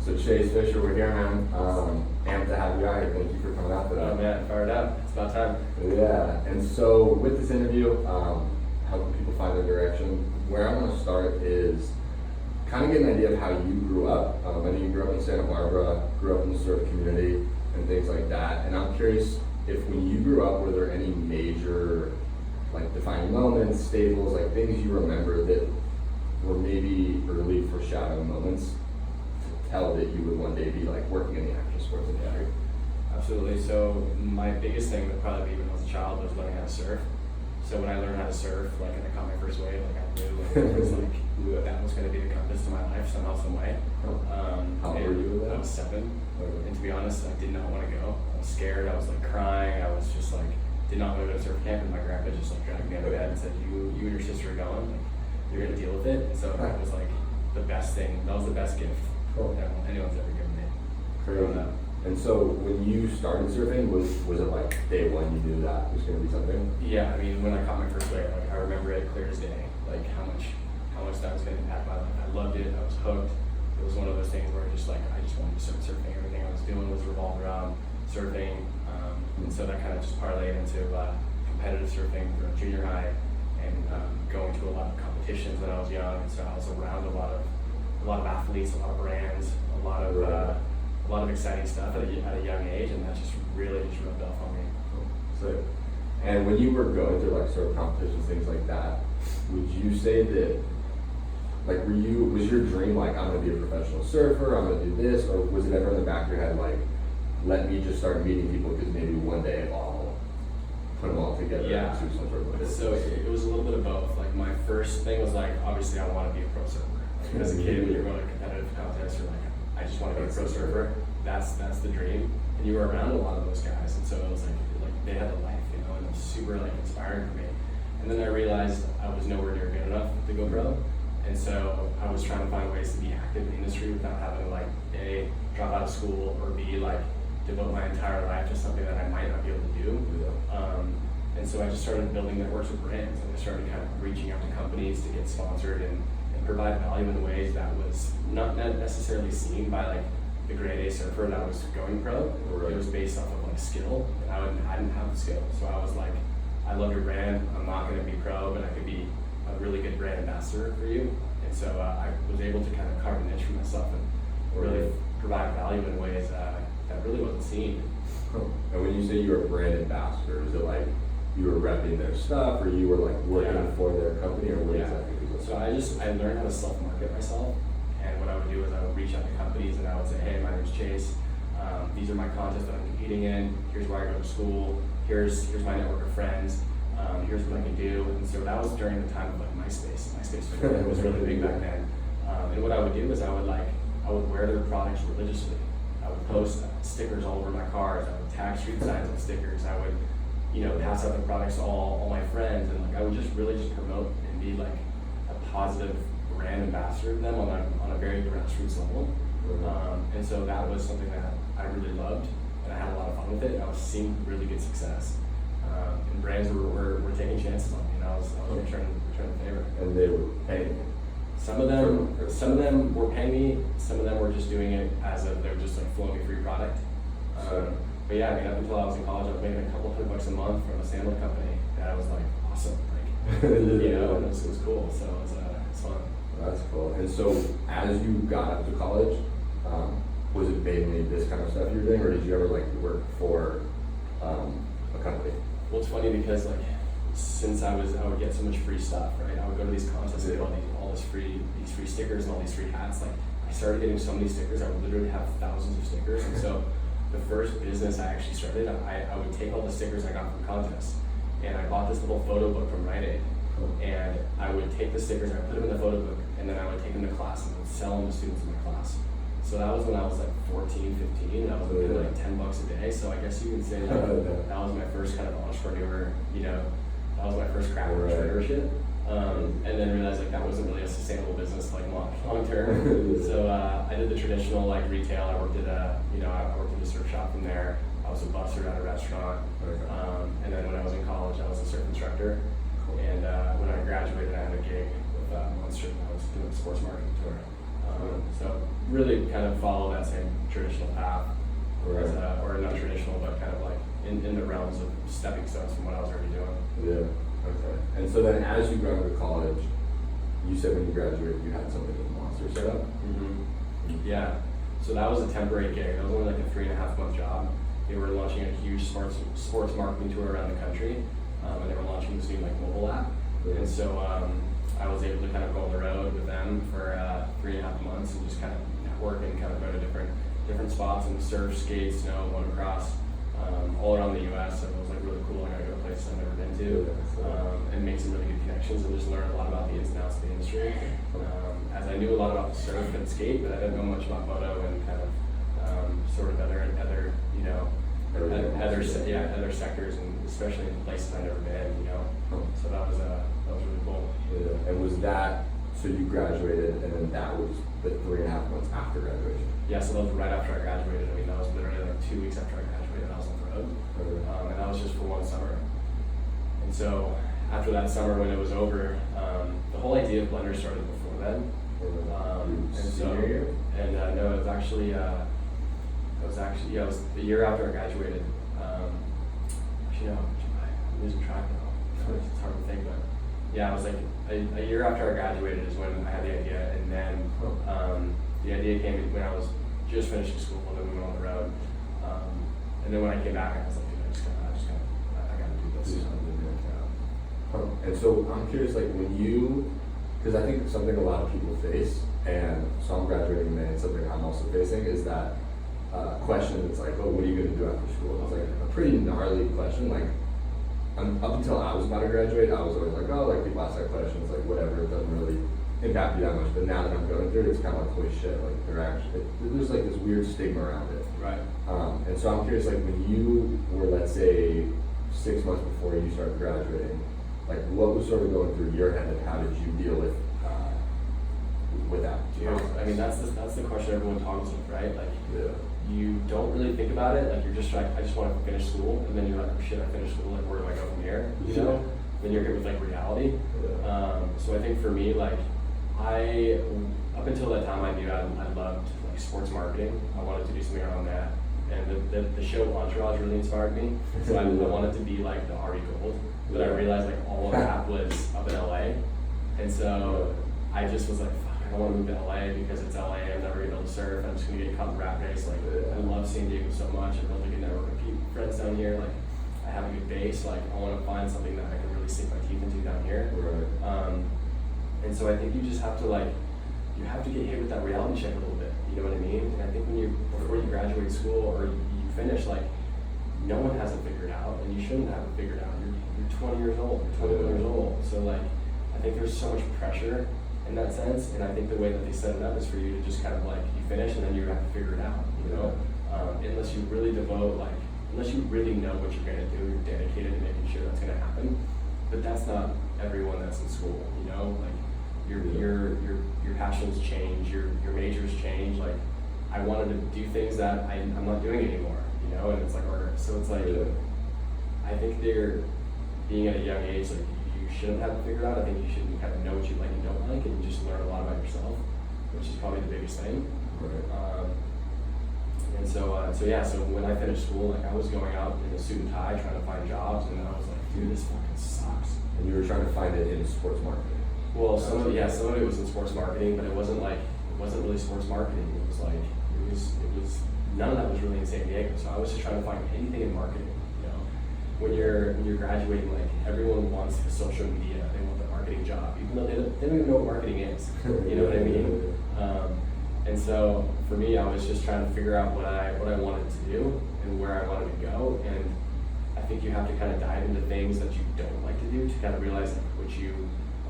So Chase Fisher, we're here, man. Amped to have you out here. Thank you for coming out today. Oh man, fired up. It's about time. Yeah, and so with this interview, helping people find their direction, where I want to start is kind of get an idea of how you grew up. I know you grew up in Santa Barbara, grew up in the surf community, and things like that. And I'm curious if when you grew up, were there any major, like, defining moments, staples, like things you remember that were maybe early foreshadowing moments to tell that you would one day be like working in the action sports industry? Absolutely. So my biggest thing would probably be when I was a child was learning how to surf. So when I learned how to surf, like, and I caught my first wave, like, I knew it was like that was going to be the compass to my life somehow, some way. How old were you with that? I was 7, Okay. and to be honest, I did not want to go. I was scared. I was like crying. I was just like did not want to go to surf camp, and my grandpa just like dragged me out of bed and said, "You and your sister are going. Like, you're going to deal with it." And so that was like the best thing. That was the best gift that anyone's ever given me. Crazy. And so when you started surfing, was it like day one you knew that was going to be something? Yeah, I mean, when I caught my first wave, like, I remember it clear as day, like how much that was going to impact my life. I loved it. I was hooked. It was one of those things where I just wanted to start surfing. Everything I was doing was revolved around surfing, and so that kind of just parlayed into competitive surfing through junior high, and going to a lot of competitions when I was young. And so I was around a lot of athletes, a lot of brands, a lot of exciting stuff at a young age, and that just really just rubbed off on me. So, and when you were going through like surf competitions, things like that, would you say that, like, was your dream like, I'm gonna be a professional surfer, I'm gonna do this, or was it ever in the back of your head like, let me just start meeting people because maybe one day I'll put them all together Yeah. and do some sort of So it was a little bit of both. Like, my first thing was like, obviously I want to be a pro surfer. Like, as a kid, when you're going to a competitive contest, you're like, I just want to be a pro surfer. That's the dream. And you were around a lot of those guys, and so it was like they had a life, you know, and it was super like inspiring for me. And then I realized I was nowhere near good enough to go pro, and so I was trying to find ways to be active in the industry without having to like A, drop out of school, or B, like devote my entire life to something that I might not be able to do. And so I just started building networks with brands, and I started kind of reaching out to companies to get sponsored and provide value in ways that was not necessarily seen by like the grade A surfer that was going pro. Right. It was based off of like skill, and I didn't have the skill. So I was like, I love your brand, I'm not going to be pro, but I could be a really good brand ambassador for you. And so I was able to kind of carve a niche for myself and really provide value in ways that really wasn't seen. And when you say you were a brand ambassador, is it like you were repping their stuff, or you were like working for their company, or what exactly? So I learned how to self-market myself, and what I would do is I would reach out to companies and I would say, hey, my name's Chase. These are my contests that I'm competing in. Here's where I go to school. Here's my network of friends. Here's what I can do. And so that was during the time of like MySpace. MySpace was really big back then. And what I would do is I would wear their products religiously. I would post stickers all over my cars. I would tag street signs on stickers. I would, pass out the products to all my friends, and like I would just really just promote and be like a positive brand ambassador to them on a very grassroots level. And so that was something that I really loved, and I had a lot of fun with it, and I was seeing really good success. And brands were taking chances on me, and I was returning the favor. And they were paying you? Some of them were paying me. Some of them were just doing it as if they were just like flowing me free product. But yeah, I mean, up until I was in college, I was making a couple $100 a month from a sandal company, and I was like, awesome, like, and it was cool. So it was fun. That's cool. And so as you got up to college, was it mainly this kind of stuff you were doing, or did you ever like work for a company? Well, it's funny because like since I would get so much free stuff, right? I would go to these contests and get these free stickers and all these free hats. Like I started getting so many stickers, I would literally have thousands of stickers. And so the first business I actually started, I would take all the stickers I got from contests, and I bought this little photo book from Rite Aid. And I would take the stickers, I would put them in the photo book, and then I would take them to class and I would sell them to students in my class. So that was when I was like 14, 15, and I was making like $10 a day. So I guess you can say that was my first kind of entrepreneur, that was my first crack entrepreneurship. And then realized like that wasn't really a sustainable business like long term. So I did the traditional like retail. I worked at a surf shop from there. I was a busser at a restaurant. And then when I was in college, I was a surf instructor. And when I graduated, I had a gig with Monster, and I was doing a sports marketing tour. So really kind of follow that same traditional path, Right. or not traditional, but kind of like in the realms of stepping stones from what I was already doing. Yeah. Okay. And so then, as you go into college, you said when you graduated, you had something with Monster set up. Yeah. So that was a temporary gig. That was only like a 3.5 month job. They were launching a huge sports marketing tour around the country, and they were launching this new like mobile app. Yeah. And so I was able to kind of go on the road with them for 3.5 months and just kind of network and kind of go to different spots and surf, skate, snow, motocross, all around the U.S. And it was like really cool. I got to go to places I've never been to, and make some really good connections and just learn a lot about the ins and outs of the industry. As I knew a lot about surf and skate, but I didn't know much about moto and kind of sort of other you know other sectors, and especially in places I've never been, you know. So that was really cool. Yeah. And was that, so you graduated, and then that was the 3.5 months after graduation? Yeah, so that was right after I graduated. I mean, that was literally like 2 weeks after I graduated. I was on the road, and that was just for one summer. And so after that summer, when it was over, the whole idea of Blenders started before then. And so, and no, it was actually it was the year after I graduated. Actually, no, I'm losing track now. It's hard to think, but yeah, it was like a year after I graduated is when I had the idea, and then the idea came when I was just finishing school, and then we went on the road. And then when I came back, I was like, dude, I gotta do this. And so I'm curious, like when you, because I think something a lot of people face, and so I'm graduating in May, and something I'm also facing is that question. It's like, oh, what are you going to do after school? It's like a pretty gnarly question. Like, up until I was about to graduate, I was always like, oh, like people ask that question, it's like whatever, it doesn't really impact me that much. But now that I'm going through it, it's kind of like, holy shit, like there's like this weird stigma around it. Right. And so I'm curious, like when you were, let's say, 6 months before you started graduating, like what was sort of going through your head, and how did you deal with that? I mean, that's the question everyone talks with, right? Like, yeah. You don't really think about it. Like, you're just like, I just want to finish school, and then you're like, oh shit, I finished school. Like, where do I go from here? You know? Then you're hit with like reality. Yeah. So I think for me, like, up until that time, I knew I loved like sports marketing. I wanted to do something around that, and the show Entourage really inspired me. So I wanted to be like the Ari Gold, but I realized like all of that was up in LA, and so I just was like, I don't want to move to LA because it's LA. I'm never gonna be able to surf. I'm just gonna get caught in the rat race. Like, I love San Diego so much. I built a good network of friends down here. Like, I have a good base. Like, I want to find something that I can really sink my teeth into down here. Right. And so I think you just have to you have to get hit with that reality check a little bit. You know what I mean? And I think before you graduate school or you finish, like, no one has it figured out, and you shouldn't have it figured out. You're 20 years old. You're 21 years old. So like, I think there's so much pressure in that sense, and I think the way that they set it up is for you to just kind of like, you finish and then you have to figure it out, you know? Unless you really unless you really know what you're gonna do, you're dedicated to making sure that's gonna happen. But that's not everyone that's in school, you know? Like, your passions change, your majors change. Like, I wanted to do things that I'm not doing anymore, you know? And it's like, so it's like, I think being at a young age, like, you shouldn't have it figured out. I think you should kind of know what you like and don't like, and you just learn a lot about yourself, which is probably the biggest thing. Right. And so when I finished school, like, I was going out in a suit and tie trying to find jobs, and I was like, dude, this fucking sucks. And you were trying to find it in sports marketing. Well, some of it was in sports marketing, but it wasn't really sports marketing. It was none of that was really in San Diego. So I was just trying to find anything in marketing. You know, when you're graduating, like, everyone wants the social media, they want the marketing job, even though they don't even know what marketing is. You know what I mean? And so for me, I was just trying to figure out what I wanted to do and where I wanted to go. And I think you have to kind of dive into things that you don't like to do to kind of realize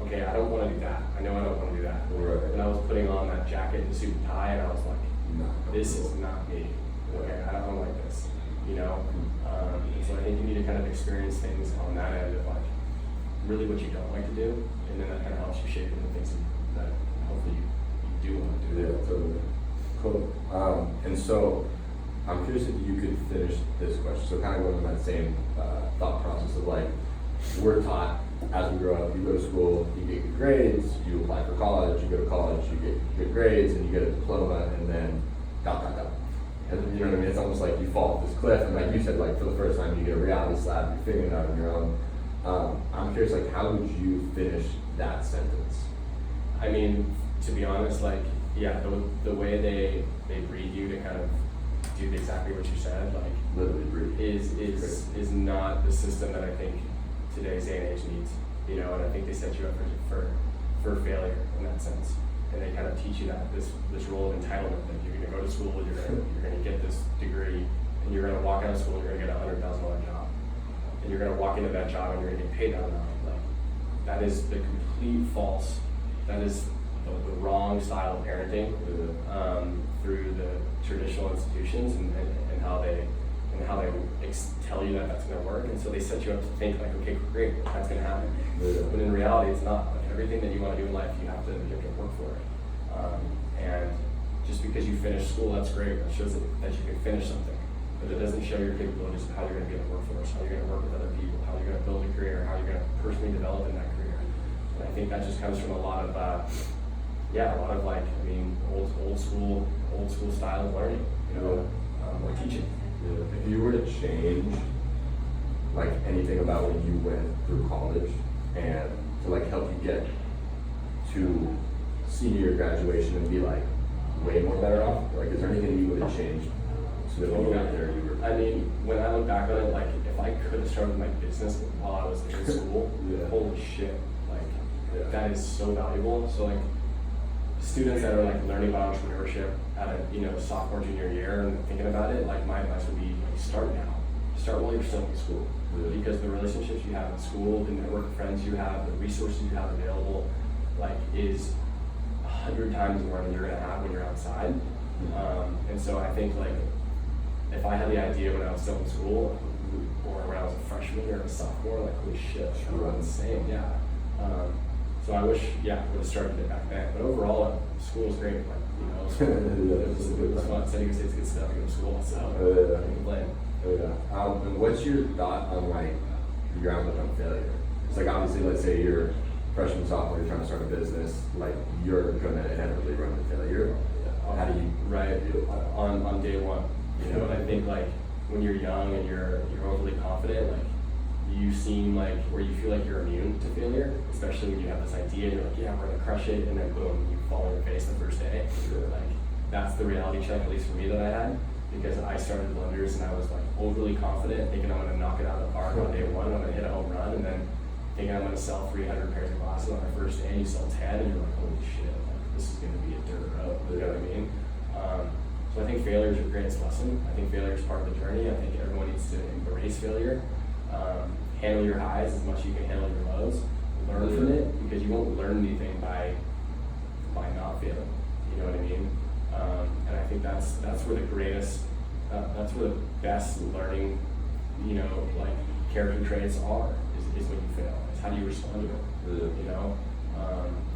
okay, I don't want to do that. I know I don't want to do that. Right. And I was putting on that jacket and suit and tie, and I was like, this is not me. Okay, I don't like this, you know? And so I think you need to kind of experience things on that end of like really what you don't like to do, and then that kind of helps you shape into things that hopefully you do want to do. Yeah, totally. Cool. And so I'm curious if you could finish this question. So kind of going on that same thought process of like, we're taught as we grow up, you go to school, you get good grades, you apply for college, you go to college, you get good grades, and you get a diploma, and then dot, dot, dot. And you know what I mean? It's almost like you fall off this cliff, and like you said, like for the first time, you get a reality slap, you're figuring it out on your own. I'm curious, like, how would you finish that sentence? I mean, to be honest, like, yeah, the way they breed you to kind of do exactly what you said, like, Literally breathe. is not the system that I think today's day and age needs, you know, and I think they set you up for failure in that sense. And they kind of teach you that this role of entitlement, that you're gonna go to school, you're gonna get this degree, and you're gonna walk out of school and you're gonna get a $100,000 job. And you're gonna walk into that job and you're gonna get paid that amount. Like, that is the complete false, that is the wrong style of parenting through the traditional institutions and how they tell you that that's going to work, and so they set you up to think like, okay, great, that's going to happen. But in reality, it's not. Like, everything that you want to do in life, you have to work for it. And just because you finish school, that's great. That shows that you can finish something, but it doesn't show your capabilities of how you're going to be in the workforce, how you're going to work with other people, how you're going to build a career, how you're going to personally develop in that career. And I think that just comes from a lot of like, I mean, old school style of learning, you know, or teaching. Yeah. If you were to change like anything about when you went through college and to like help you get to senior year graduation and be like way more better off, like is there anything you would have changed so that when you got there you were? I mean, when I look back on it, like if I could have started my business while I was in school, Yeah. holy shit, like Yeah. that is so valuable. So like students that are like learning about entrepreneurship at a sophomore, junior year and thinking about it, like my advice would be like start now. Start while you're still in school. Yeah. Because the relationships you have in school, the network of friends you have, the resources you have available, like is 100 times more than you're gonna have when you're outside. And so I think like if I had the idea when I was still in school or when I was a freshman or a sophomore, like holy shit, that would be insane. Yeah. So I wish, I would have started it back then. But overall, school was great. Like, it was fun. San Diego State's good stuff. I go to school, so I can play. And what's your thought on like your outlook on failure? It's like obviously, let's say you're freshman, sophomore, you're trying to start a business, like you're gonna inevitably run into failure. How do you on day one? You know, and I think like when you're young and you're overly confident, like you seem like, or you feel like you're immune to failure, especially when you have this idea and you're like, yeah, we're gonna crush it, and then boom, you fall on your face the first day. Like that's the reality check, at least for me, that I had, because I started Blenders and I was like overly confident, thinking I'm gonna knock it out of the park on day one, I'm gonna hit a home run, and then thinking I'm gonna sell 300 pairs of glasses on my first day, and you sell 10, and you're like, holy shit, like this is gonna be a dirt road. You know what I mean? So I think failure is your greatest lesson. I think failure is part of the journey. I think everyone needs to embrace failure. Handle your highs as much as you can handle your lows. Learn from it, because you won't learn anything by not failing. You know what I mean? And I think that's where the greatest, that's where the best learning, like character traits are. Is when you fail. It's how do you respond to it? You know? I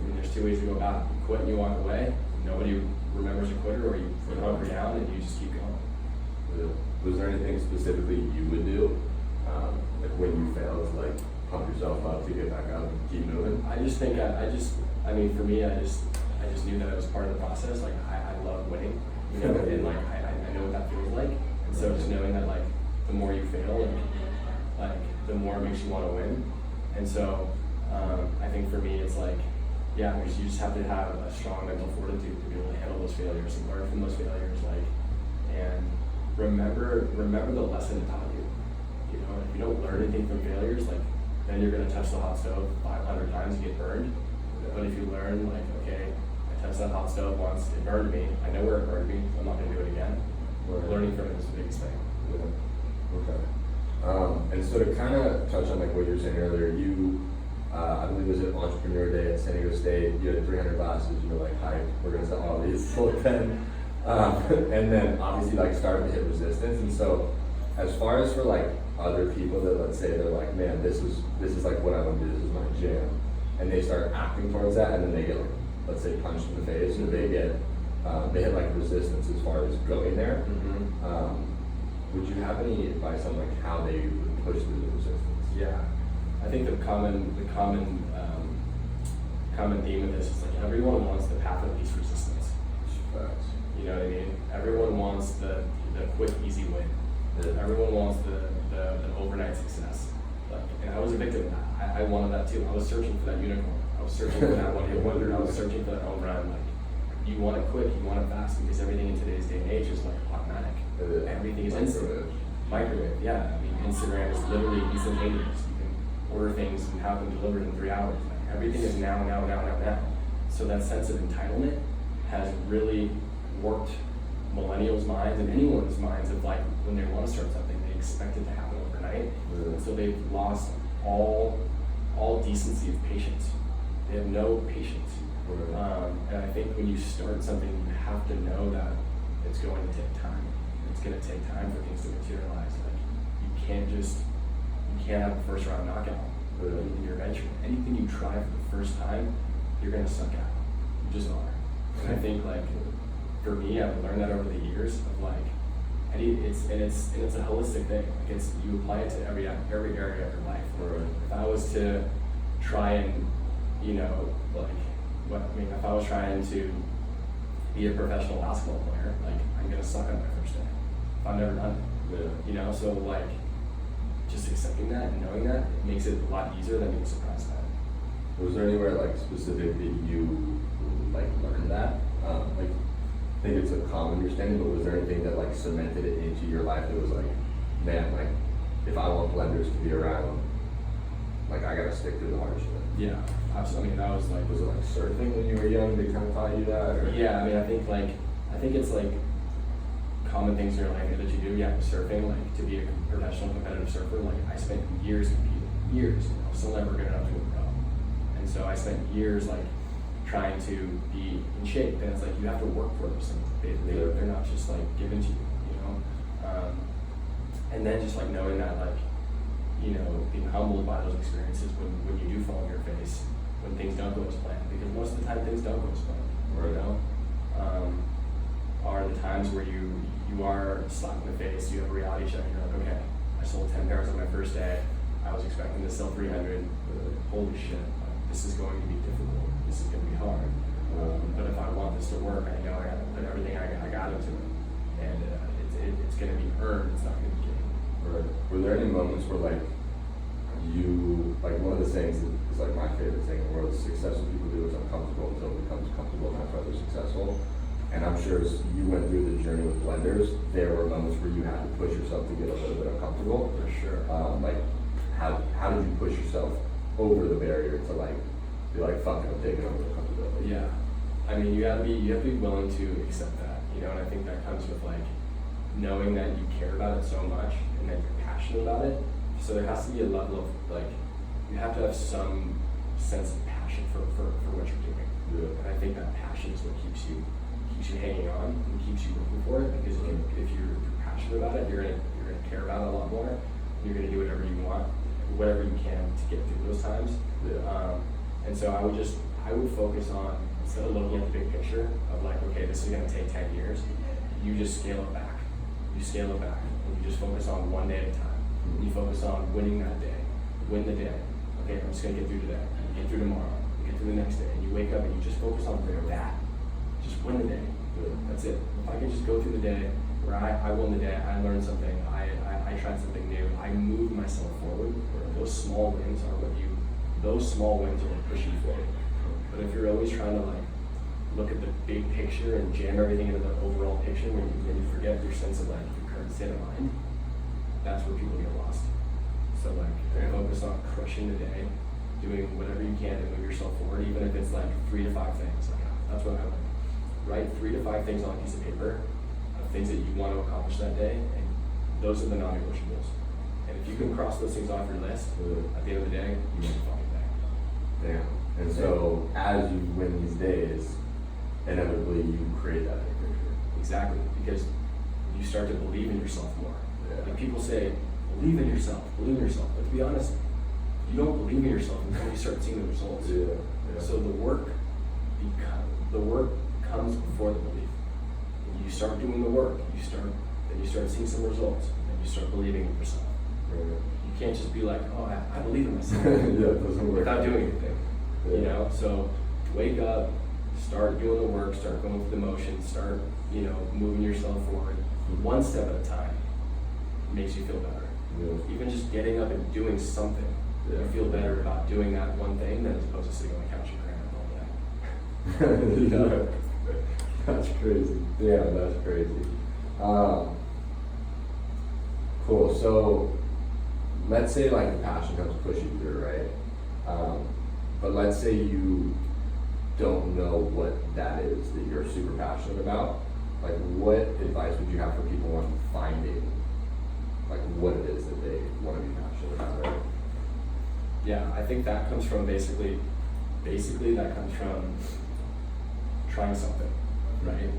mean, there's two ways to go about it. You quit and you walk away. Nobody remembers a quitter, or you hunker down and you just keep going. Was there anything specifically you would do, like when you failed, to like pump yourself up to get back up and keep moving? I just think I mean, for me, I just knew that it was part of the process. Like I love winning, and like I know what that feels like. And so just knowing that like the more you fail, like the more it makes you want to win. And so I think for me, it's like, you just have to have a strong mental fortitude to be able to handle those failures and learn from those failures, like, and remember the lesson it taught you. You know, if you don't learn anything from failures, like, then you're gonna touch the hot stove 500 times and get burned. But if you learn, like, okay, I touched that hot stove once, it burned me, I know where it burned me, I'm not gonna do it again. Learning from it is the biggest thing. Okay. And so to kind of touch on like what you were saying earlier, you, I believe it was at Entrepreneur Day at San Diego State, you had 300 glasses, you were like, hi, we're gonna sell all these, sold 10. And then obviously like started to hit resistance. And so as far as for like other people that, let's say they're like, man, this is like what I want to do, this is my jam, and they start acting towards that, and then they get like, let's say punched in the face, or they get, they hit like resistance as far as going there. Mm-hmm. Would you have any advice on like how they would push through the resistance? Yeah. I think the common theme of this is like everyone wants the path of least resistance. Facts. You know what I mean? Everyone wants the quick, easy win. Yeah. Everyone wants the overnight success. Like, and I was a victim of that. I wanted that too. I was searching for that unicorn. I was searching for that one-hit wonder. I was searching for that home run. Like, you want it quick, you want it fast, because everything in today's day and age is like automatic. Everything is instant. Microwave, yeah. I mean, Instagram is literally instantaneous. You can order things and have them delivered in 3 hours. Like, everything is now. So that sense of entitlement has really warped millennials' minds and anyone's minds of like when they want to start something, they expect it to happen overnight. Yeah. And so they've lost all decency of patience. They have no patience. And I think when you start something, you have to know that it's going to take time. It's going to take time for things to materialize. Like you can't have a first round knockout in your venture. Anything you try for the first time, you're going to suck at. You just are. And I think like for me, I've learned that over the years of like, it's a holistic thing. Like you apply it to every area of your life. If I was to try and, if I was trying to be a professional basketball player, like I'm gonna suck on my first day. If I've never done it. So like just accepting that and knowing that, it makes it a lot easier than being surprised at it. Was there anywhere like specific that you like learned that? Like I think it's a common understanding, but was there anything that like cemented it into your life that was like, man, like if I want Blenders to be around, like I gotta stick through the hard shit? Yeah, absolutely. I mean, that was like, Was it like surfing when you were young? They kind of taught you that? Or? Yeah, I mean, I think it's like common things in your life that you do. Yeah, surfing, like to be a professional competitive surfer, like I spent years competing, still never good enough to go pro. And so I spent years like trying to be in shape, and it's like you have to work for those things. They're not just like given to you, and then just like knowing that like, being humbled by those experiences when you do fall on your face, when things don't go as planned, because most of the time things don't go as planned, are the times where you are slapped in the face, you have a reality check, and you're like, okay, I sold 10 pairs on my first day, I was expecting to sell 300, holy shit, like, this is going to be difficult, this is going to be hard, but if I want this to work, I know I got to put everything I got into it, and it's going to be earned, it's not going to be given. Right. Were there any moments where like you, like one of the sayings that is like my favorite thing in the world is successful people do is uncomfortable until it becomes comfortable, and that's why they're successful. And I'm sure as you went through the journey with Blenders, there were moments where you had to push yourself to get a little bit uncomfortable. For sure. Like how did you push yourself over the barrier to like be like, fuck it, I'm taking over the comfortability? Yeah. I mean, you have to be willing to accept that, and I think that comes with like knowing that you care about it so much and that you're passionate about it. So there has to be a level of like, you have to have some sense of passion for what you're doing. Yeah. And I think that passion is what keeps you hanging on and keeps you looking for it, because if you're passionate about it, you're gonna care about it a lot more. And you're gonna do whatever you want, whatever you can to get through those times. Yeah. And so I would focus on, instead of looking at the big picture of like, okay, this is gonna take 10 years, you just scale it back. You scale it back, and you just focus on one day at a time. And you focus on winning that day. Win the day. Okay, I'm just gonna get through today. You get through tomorrow. You get through the next day, and you wake up and you just focus on that. Just win the day. That's it. If I can just go through the day where I won the day, I learned something, I tried something new, I moved myself forward. Those small wins are what push you forward. But if you're always trying to like look at the big picture and jam everything into the overall picture, when you forget your sense of like your current state of mind, that's where people get lost. So like focus on crushing the day, doing whatever you can to move yourself forward, even if it's like 3 to 5 things. Like that's what I like. Write 3 to 5 things on a piece of paper of things that you want to accomplish that day, and those are the non-negotiables. And if you can cross those things off your list, at the end of the day, you win the fucking day. Damn. And so as you win these days, inevitably you create that big picture. Exactly, because you start to believe in yourself more. Yeah. Like people say, believe in yourself. But to be honest, you don't believe in yourself until you start seeing the results. Yeah. So the work comes before the belief. When you start doing the work, then you start seeing some results, and you start believing in yourself. Right. You can't just be like, oh, I believe in myself. Yeah, it doesn't work. Without doing anything, Yeah. you know? So wake up, start doing the work, start going through the motions, start, you know, moving yourself forward one step at a time. Makes you feel better. Yeah. Even just getting up and doing something, Yeah. you feel better about doing that one thing than as opposed to sitting on the couch and crying all day. Yeah. That's crazy. Yeah, that's crazy. Cool. So let's say like the passion comes push you through, right? But let's say you don't know what that is that you're super passionate about. Like, what advice would you have for people on finding like what it is that they want to be passionate about? Right? Yeah, I think that comes from basically that comes from trying something, right?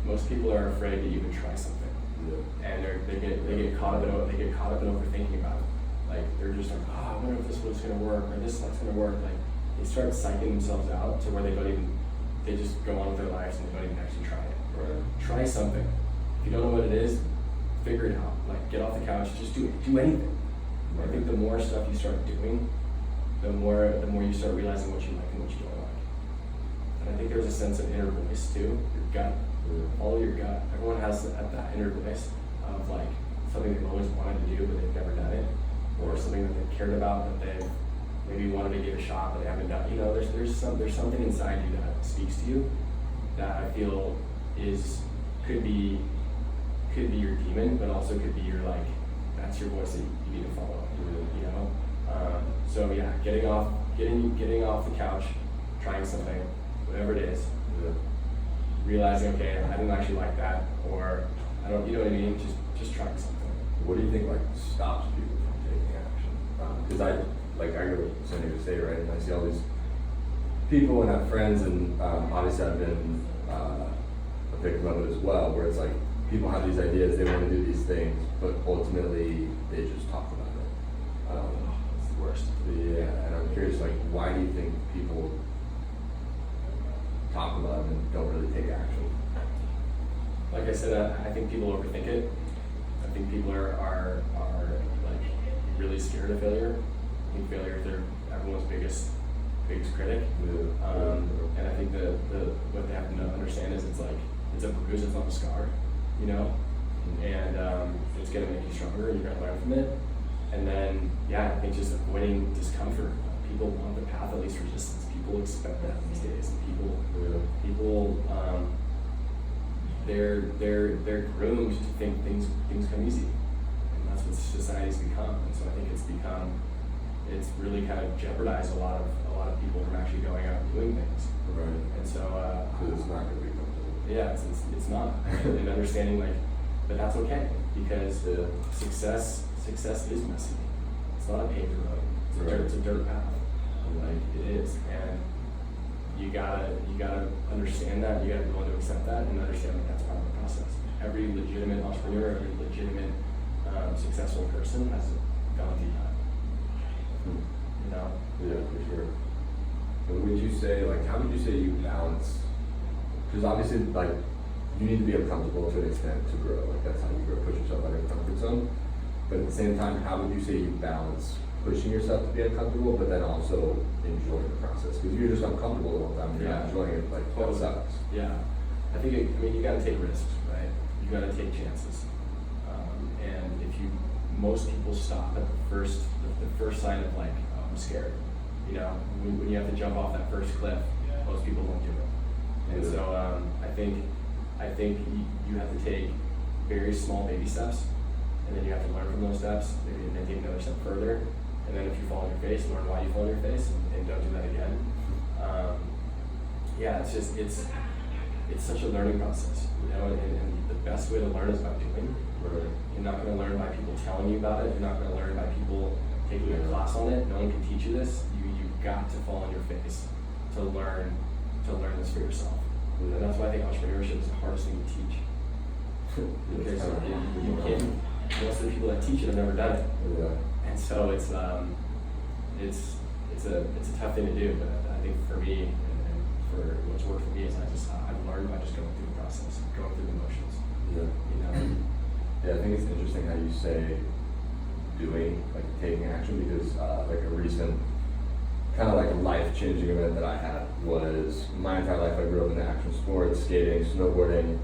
Most people are afraid to even try something, Yeah. and they get caught up in overthinking about it. Like they're just like, oh, I wonder if this one's gonna work or this one's gonna work. Like they start psyching themselves out to where they just go on with their lives and they don't even actually try it. Right. Try something. If you don't know what it is, figure it out. Like get off the couch, just do it. Do anything. I think the more stuff you start doing, the more you start realizing what you like and what you don't like. And I think there's a sense of inner voice too, your gut. Yeah. Follow your gut. Everyone has that inner voice of like something they've always wanted to do but they've never done it, or something that they've cared about that they've maybe wanted to give a shot but they haven't done. You know, there's something inside you that speaks to you that I feel could be your demon, but also could be your like that's your voice that you need to follow. You know. So yeah, getting off the couch, trying something, whatever it is. Yeah. Realizing, okay, I didn't actually like that, or I don't, you know what I mean? Just trying something. What do you think like stops people from taking action? Because I go to San Diego State, right, and I see all these people and have friends, and obviously I've been a victim of it as well, where it's like people have these ideas, they want to do these things, but ultimately they just talk about it. It's the worst. Yeah, and I'm curious, like, why do you think people talk about it and don't really take action? Like I said, I think people overthink it. I think people are like really scared of failure. I think failure is everyone's biggest critic. Yeah. And I think what they have to understand is it's a bruise, it's not a scar, you know? And it's gonna make you stronger and you're gonna learn from it. And then, yeah, I think just avoiding discomfort. People want the path of least resistance. People expect that these days. And people, they're groomed to think things come easy, and that's what society's become. And so I think it's really kind of jeopardized a lot of people from actually going out and doing things. Right. And so, Because it's not going to be comfortable. yeah, it's not. And understanding but that's okay, because success is messy. It's not a paved road. It's a dirt path. Like it is, and you gotta understand that. You gotta be willing to accept that and understand that that's part of the process. Every legitimate entrepreneur, every legitimate successful person has gone through that. You know? Yeah, for sure. And would you say, like, how would you say you balance? Because obviously, like, you need to be uncomfortable to an extent to grow. Like, that's how you grow. Push yourself out of your comfort zone. But at the same time, how would you say you balance pushing yourself to be uncomfortable, but then also enjoying the process? Because you're just uncomfortable the whole time. You're not enjoying it. Like, that sucks. Yeah. I think, you gotta take risks, right? You gotta take chances. And most people stop at the first sign of like, oh, I'm scared. You know, when you have to jump off that first cliff, most people won't do it. And so I think you have to take very small baby steps, and then you have to learn from those steps, maybe then take another step further, and then if you fall on your face, learn why you fall on your face, and don't do that again. Yeah, it's such a learning process, you know, and the best way to learn is by doing. Right. You're not going to learn by people telling you about it. You're not going to learn by people taking a class on it. No one can teach you this. You've got to fall on your face to learn this for yourself. Yeah. And that's why I think entrepreneurship is the hardest thing to teach. Because you can't. Most of the people that teach it have never done it. Yeah. And so it's a tough thing to do. But I think for me and for what's worked for me is I've learned by just going through the process, going through the motions. Yeah. You know. Yeah, I think it's interesting how you say doing, like taking action, because like a recent kind of like a life-changing event that I had was my entire life I grew up in action sports, skating, snowboarding,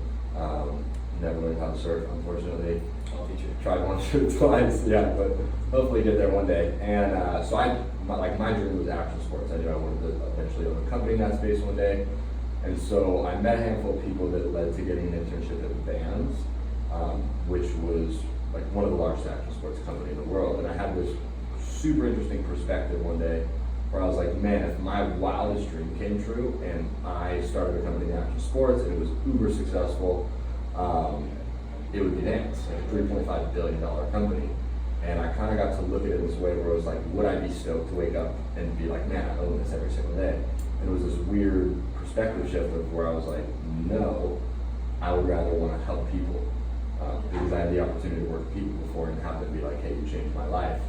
never learned how to surf, unfortunately. I'll teach you. Tried once or twice, yeah, but hopefully get there one day. And so my dream was action sports. I knew I wanted to eventually own a company in that space one day. And so I met a handful of people that led to getting an internship at Vans, which was like one of the largest action sports companies in the world. And I had this super interesting perspective one day where I was like, man, if my wildest dream came true and I started a company in action sports and it was uber successful, it would be Vans, like a $3.5 billion company. And I kind of got to look at it this way where it was like, would I be stoked to wake up and be like, man, I own this every single day? And it was this weird perspective shift of where I was like, no, I would rather want to help people. Because I had the opportunity to work with people before and have them be like, hey, you changed my life.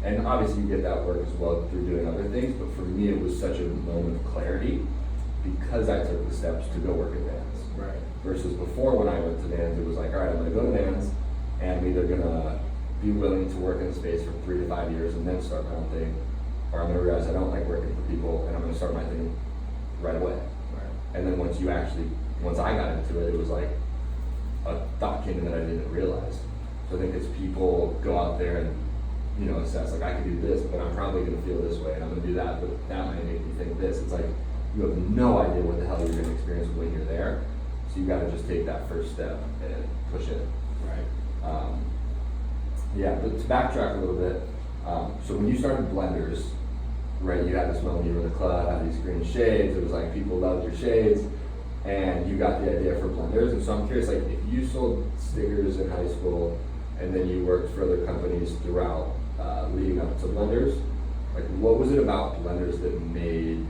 And obviously you get that work as well through doing other things, but for me it was such a moment of clarity because I took the steps to go work at Vans. Right. Versus before when I went to Vans, it was like, all right, I'm gonna go to Vans and I'm either gonna be willing to work in the space for 3 to 5 years and then start my own thing, or I'm gonna realize I don't like working for people and I'm gonna start my thing right away. Right. And then once I got into it, it was like a thought came in that I didn't realize. So I think as people go out there and assess like I can do this, but I'm probably gonna feel this way and I'm gonna do that, but that might make me think this. It's like you have no idea what the hell you're gonna experience when you're there. So you gotta just take that first step and push it. Right. Yeah, but to backtrack a little bit, so when you started Blenders, right, you had this moment, you were in the club, had these green shades, it was like people loved your shades, and you got the idea for Blenders. And so I'm curious, like if you sold stickers in high school and then you worked for other companies throughout leading up to Blenders, like what was it about Blenders that made,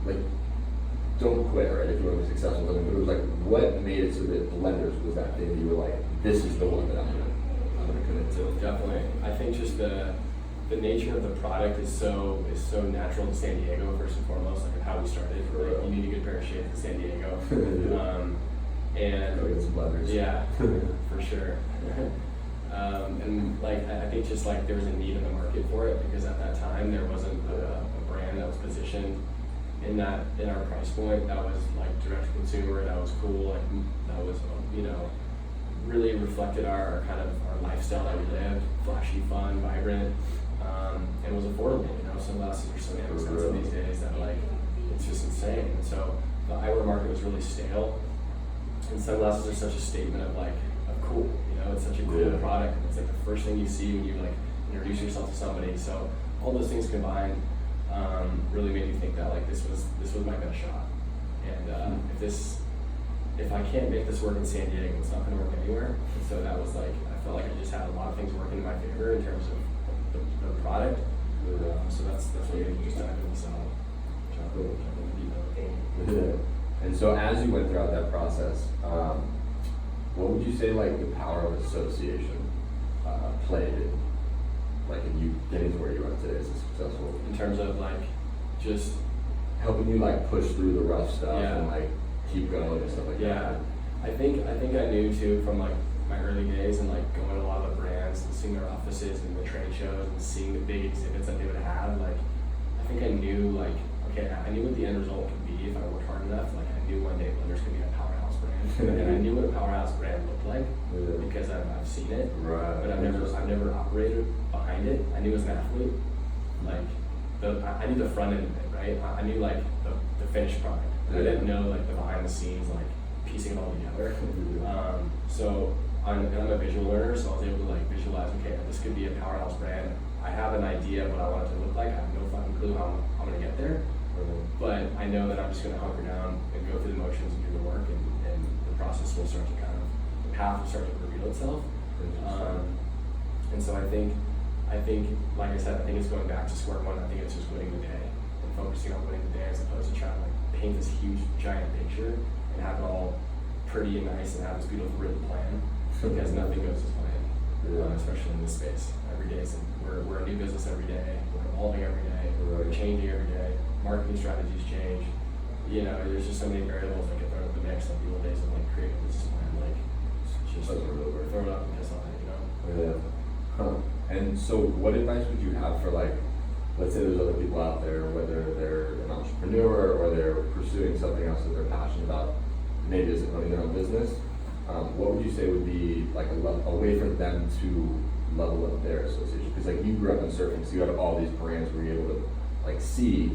like, don't quit, right, if you want to be successful, but it was like, what made it so that Blenders was that thing that you were like, this is the one that I'm gonna commit to? Definitely. I think just the nature of the product is so natural to San Diego, first and foremost, like how we started. Like, you need a good pair of shades in San Diego. And go get some Blenders. Yeah, for sure. And like I think just like there was a need in the market for it because at that time there wasn't a brand that was positioned in our price point that was like direct to consumer, that was cool, like that was really reflected our kind of our lifestyle that we lived, flashy, fun, vibrant, and was affordable. Sunglasses are so damn expensive these days that like it's just insane. And so the eyewear market was really stale, and sunglasses are such a statement of cool. It's such a cool product. It's like the first thing you see when you like introduce yourself to somebody. So all those things combined really made me think that like this was my best shot. And if I can't make this work in San Diego, it's not going to work anywhere. And so that was like I felt like I just had a lot of things working in my favor in terms of the product. So that's what made me just dive into solid. And so as you went throughout that process, what would you say like the power of association played in you getting to where you are today as a successful? In terms of like just helping you like push through the rough stuff and like keep going and stuff like that. Yeah, I think I knew too from like my early days and like going to a lot of the brands and seeing their offices and the trade shows and seeing the big exhibits that they would have. Like I think I knew like okay, I knew what the end result could be if I worked hard enough. Like I knew one day Blenders could be a powerhouse brand, and I knew what a powerhouse brand looked like because I've seen it. Right. But I've never operated behind it. I knew as an athlete, like I knew the front end of it, right? I knew like the finished product. I didn't know like the behind the scenes, like piecing it all together. So I'm a visual learner, so I was able to like visualize. Okay, this could be a powerhouse brand. I have an idea of what I want it to look like. I have no fucking clue how I'm gonna get there. But I know that I'm just going to hunker down and go through the motions and do the work, and the process will start to the path will start to reveal itself. And so I think, like I said, I think it's going back to square one. I think it's just winning the day and focusing on winning the day as opposed to trying to like paint this huge, giant picture and have it all pretty and nice and have this beautiful written plan because nothing goes as planned, especially in this space. Every day, we're a new business every day. We're evolving every day. We're changing every day. Marketing strategies change. There's just so many variables that get thrown in the mix. Like the old days of like creating a business plan, like just throw it up and piss on it. Yeah. Huh. And so what advice would you have for like, let's say there's other people out there, whether they're an entrepreneur or they're pursuing something else that they're passionate about, maybe isn't running their own business. What would you say would be like a way for them to level up their association? Because like you grew up in surfing, so you had all these brands where you're able to like see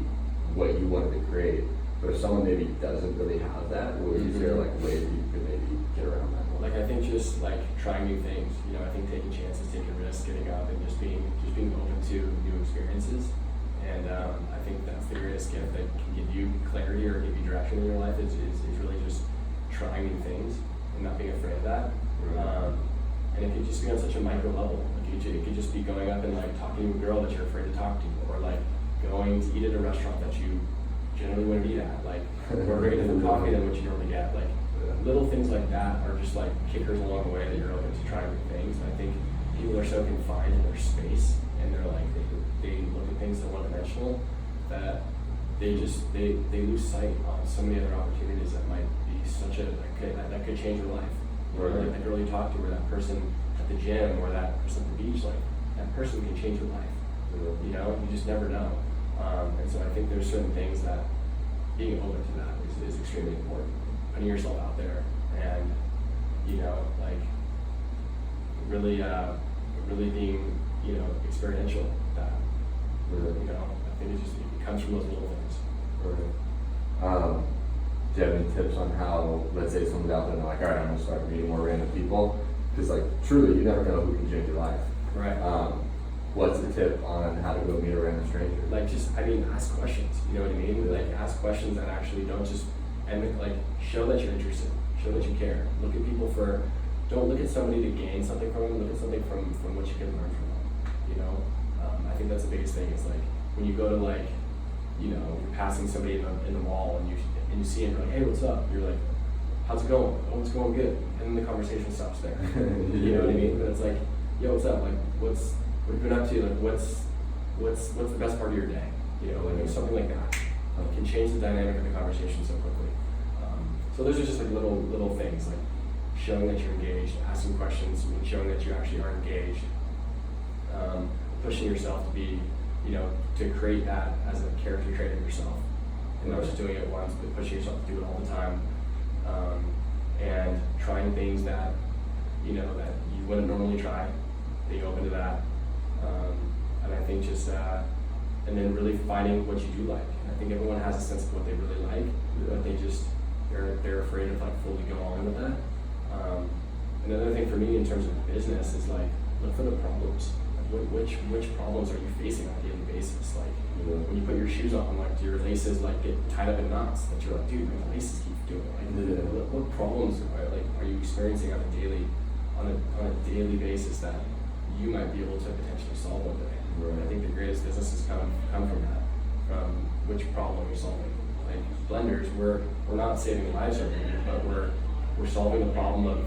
what you wanted to create. But if someone maybe doesn't really have that, what would you say are like ways you could maybe get around that? Like I think just like trying new things, you know, I think taking chances, taking risks, getting up and just being open to new experiences. And I think that's the greatest gift that can give you clarity or give you direction in your life is really just trying new things and not being afraid of that. Right. And it could just be on such a micro level. Like it could just be going up and like talking to a girl that you're afraid to talk to, or like going to eat at a restaurant that you generally wouldn't eat at, like ordering a different coffee than what you normally get. Like little things like that are just like kickers along the way that you're open to trying new things. And I think people are so confined in their space and they're like they look at things so one-dimensional that they lose sight on so many other opportunities that might be such a that could change your life. Or like that girl you talked to, or that person at the gym, or that person at the beach, like that person can change your life. You know, you just never know. And so I think there's certain things that being open to that is extremely important. Putting yourself out there and, you know, like really being, you know, experiential with that. You know, I think it comes from those little things. Do you have any tips on how, let's say someone's out there and they're like, all right, I'm gonna start meeting more random people? Because like truly, you never know who can change your life. Right. What's the tip on how to go meet a random stranger? Like ask questions, you know what I mean? Like ask questions that actually don't just, and like show that you're interested, show that you care. Look at people don't look at somebody to gain something from them, look at something from what you can learn from them, you know? I think that's the biggest thing is like, when you go to like, you know, you're passing somebody in the mall and you see him, you're like, hey, what's up? You're like, how's it going? Oh, it's going good. And then the conversation stops there. You know what I mean? But it's like, yo, what's up? Like, what have you been up to? Like, what's the best part of your day? You know, like something like that can change the dynamic of the conversation so quickly. So those are just like little things, like showing that you're engaged, asking questions, and showing that you actually are engaged, pushing yourself to be, you know, to create that as a character trait of yourself, and not just doing it once, but pushing yourself to do it all the time, and trying things that, you know, that you wouldn't normally try, being open to that. And I think just, and then really finding what you do like. And I think everyone has a sense of what they really like, but they're afraid of like fully going on with that. Another thing for me in terms of business is like, look for the problems. Like which problems are you facing on a daily basis? Like when you put your shoes on, like do your laces like get tied up in knots that you're like, dude, my laces keep doing it. Like what problems are you experiencing on a daily basis that you might be able to potentially solve one day? Right. I think the greatest businesses come from that, from which problem you're solving. Like Blenders, we're not saving lives every year, but we're solving the problem of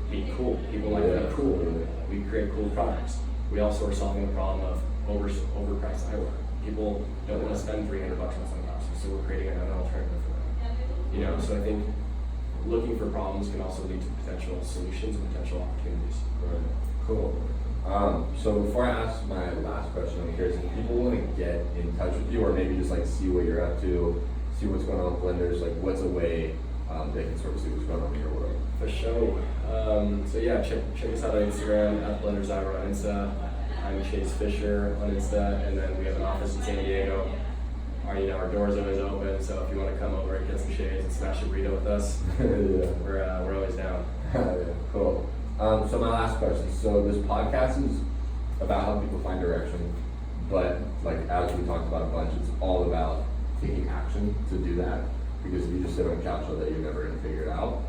being cool. People like to be cool. We create cool products. We also are solving the problem of overpriced eyewear. People don't want to spend $300 on sunglasses, so we're creating an alternative for them. You know, so I think looking for problems can also lead to potential solutions and potential opportunities. Right. Cool. So before I ask my last question, I'm curious if people want to get in touch with you, or maybe just like see what you're up to, see what's going on with Blenders. Like, what's a way they can sort of see what's going on in your world? For sure. So yeah, check us out on Instagram at Blenders Eyewear on Insta. I'm Chase Fisher on Insta, and then we have an office in San Diego. Our door's always open, so if you want to come over and get some shades and smash a burrito with us, we're always down. Yeah, cool. So my last question. So this podcast is about how people find direction, but like as we talked about a bunch, it's all about taking action to do that. Because if you just sit on a couch all day, you're never going to figure it out.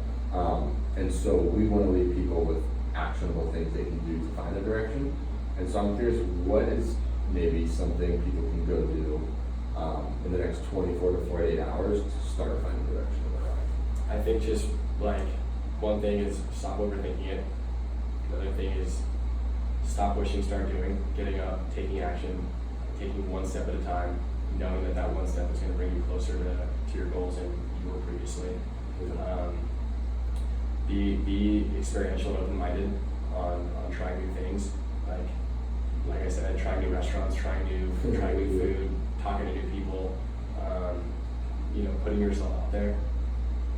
And so we want to leave people with actionable things they can do to find a direction. And so I'm curious, what is maybe something people can go do in the next 24 to 48 hours to start finding direction in their life? I think just like one thing is stop overthinking it. Another thing is stop wishing, start doing, getting up, taking action, taking one step at a time, knowing that one step is going to bring you closer to your goals than you were previously. Be experiential and open-minded on trying new things. Like like I said, trying new restaurants, trying new food, talking to new people, you know, putting yourself out there,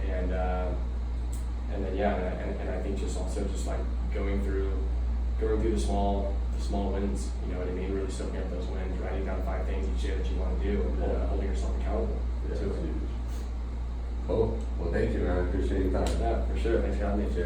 and then yeah, and I think just also just like going through the small wins, you know what I mean? Really soaking up those wins, writing down 5 things each day that you want to do, and holding yourself accountable. Yeah, that's huge. Cool. Well, thank you, man. I appreciate your time. Yeah, for sure. Thanks for having me.